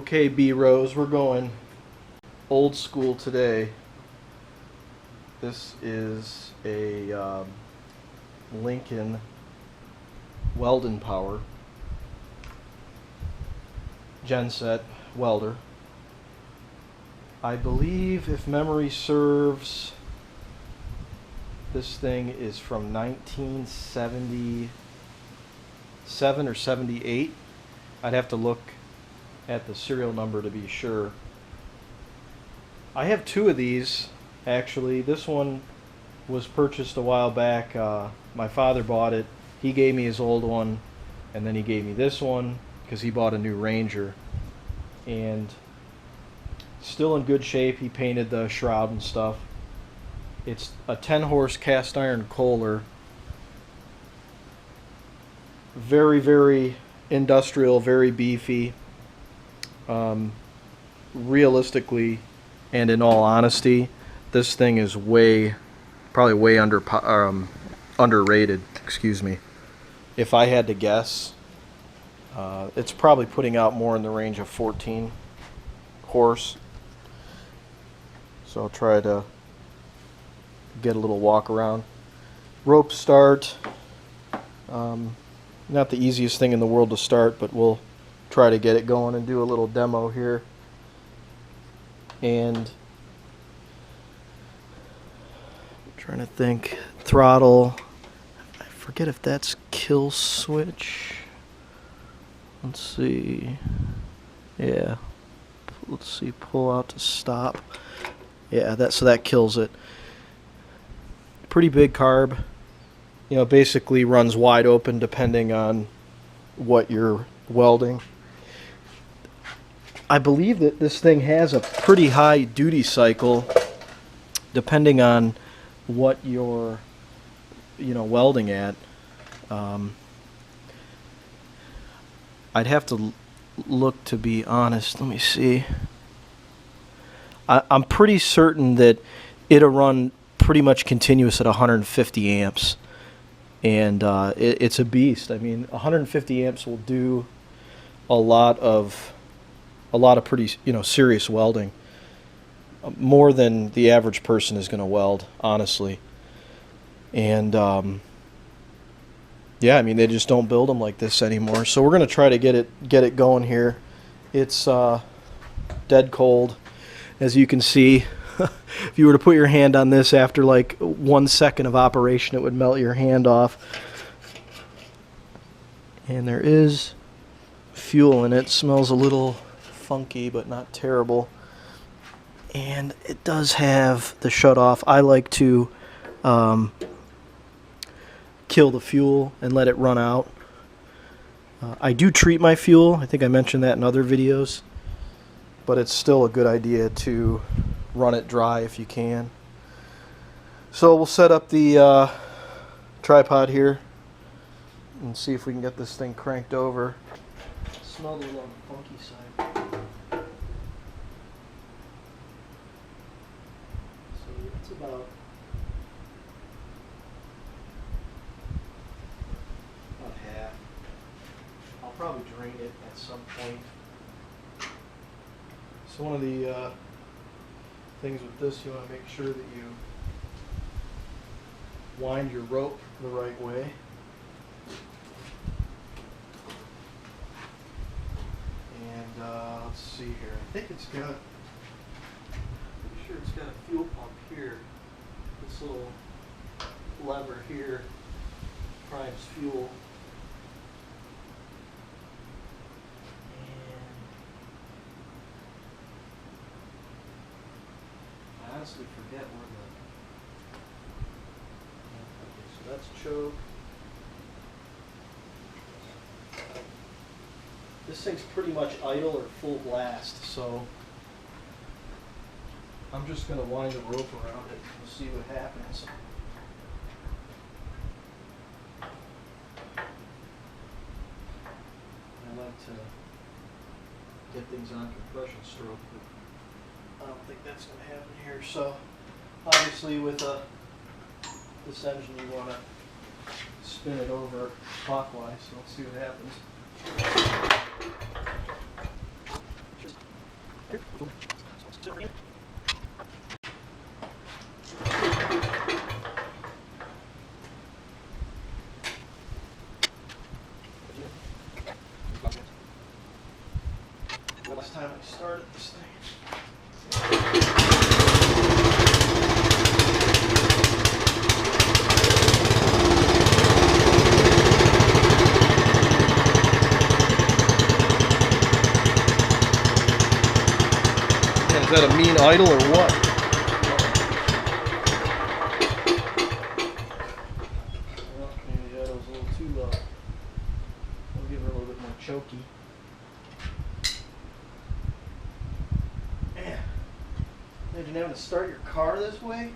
Okay, B-Rose, we're going old school today. This is a Lincoln Weldanpower genset welder. I believe, if memory serves, this thing is from 1977 or 78. I'd have to look at the serial number to be sure. I have two of these, actually. This one was purchased a while back. My father bought it. He gave me his old one, and then he gave me this one because he bought a new Ranger. And still in good shape. He painted the shroud and stuff. It's a 10-horse cast iron Kohler. Very, very industrial, very beefy. Realistically, and in all honesty, this thing is probably way underrated. Excuse me. If I had to guess, it's probably putting out more in the range of 14 horse. So I'll try to get a little walk around. Rope start. Not the easiest thing in the world to start, but we'll try to get it going and do a little demo here. And I'm trying to think. Throttle. I forget if that's kill switch. Let's see. Yeah. Let's see. Pull out to stop. Yeah, so that kills it. Pretty big carb. You know, basically runs wide open depending on what you're welding. I believe that this thing has a pretty high duty cycle depending on what you're, welding at. I'd have to look, to be honest. Let me see. I'm pretty certain that it'll run pretty much continuous at 150 amps. And it's a beast. I mean, 150 amps will do a lot of pretty, serious welding. More than the average person is going to weld, honestly. And yeah, I mean, they just don't build them like this anymore. So we're going to try to get it going here. It's dead cold, as you can see. If you were to put your hand on this after like 1 second of operation, it would melt your hand off. And there is fuel in it. Smells a little funky, but not terrible. And it does have the shut-off. I like to kill the fuel and let it run out. I do treat my fuel. I think I mentioned that in other videos. But it's still a good idea to run it dry if you can. So we'll set up the tripod here and see if we can get this thing cranked over. It smells a little on the funky side. So it's about half. I'll probably drain it at some point. So one of the things with this, you want to make sure that you wind your rope the right way. And let's see here. I think it's got, pretty sure it's got a fuel pump here. This little lever here primes fuel. I honestly forget where okay, so that's choke. This thing's pretty much idle or full blast, so I'm just going to wind the rope around it and see what happens. I like to get things on compression stroke, but I don't think that's going to happen here. So obviously with this engine you want to spin it over clockwise, so let's see what happens. Last time I started this thing. Is that a mean idle or what? Well, maybe the idle's a little too low. We'll give her a little bit more choky. Man, imagine having to start your car this way.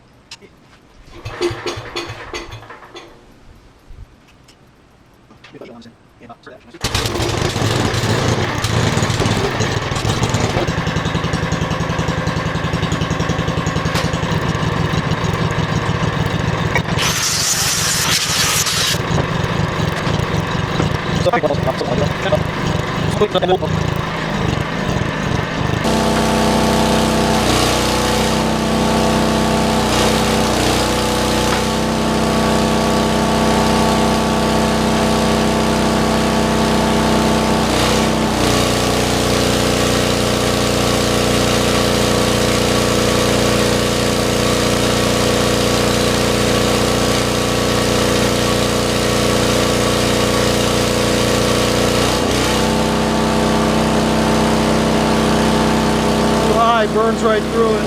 Burns right through it.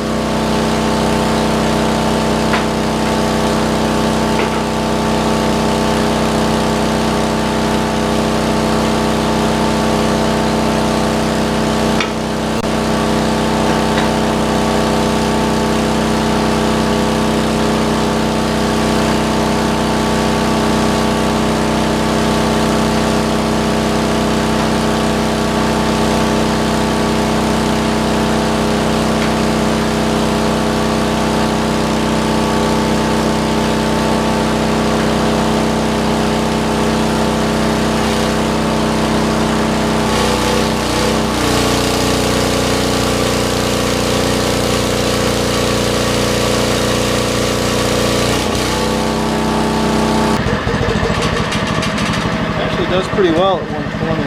Does pretty well at 120.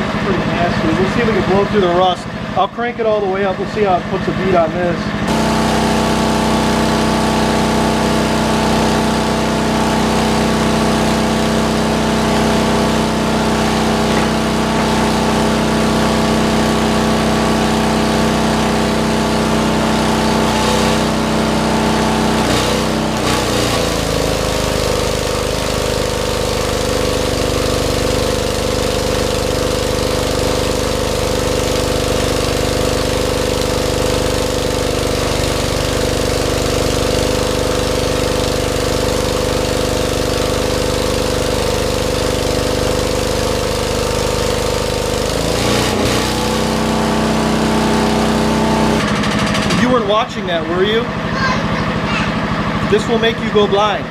It's pretty nasty. We'll see if we can blow through the rust. I'll crank it all the way up. We'll see how it puts a beat on this. You weren't watching that, were you? This will make you go blind.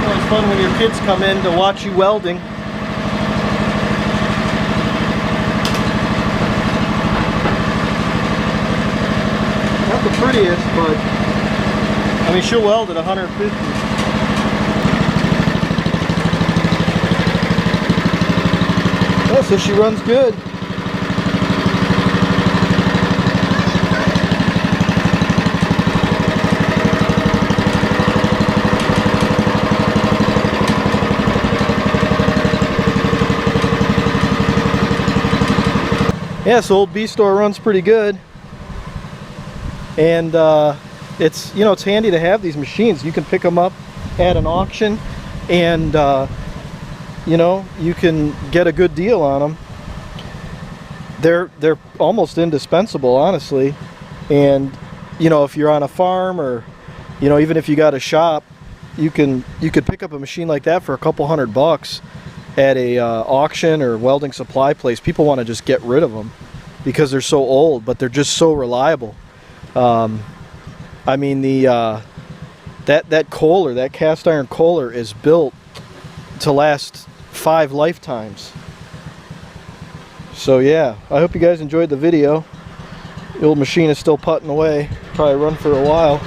Well, it's fun when your kids come in to watch you welding. Not the prettiest, but I mean, she'll weld at 150. Oh, so she runs good. Yeah, so Old B Store runs pretty good, and it's it's handy to have these machines. You can pick them up at an auction, and you can get a good deal on them. They're almost indispensable, honestly. And if you're on a farm, or even if you got a shop, you could pick up a machine like that for a couple $100 at a auction or welding supply place. People want to just get rid of them because they're so old, but they're just so reliable. I mean, the That Kohler, that cast iron Kohler, is built to last 5 lifetimes. So yeah, I hope you guys enjoyed the video. The old machine is still putting away. Probably run for a while.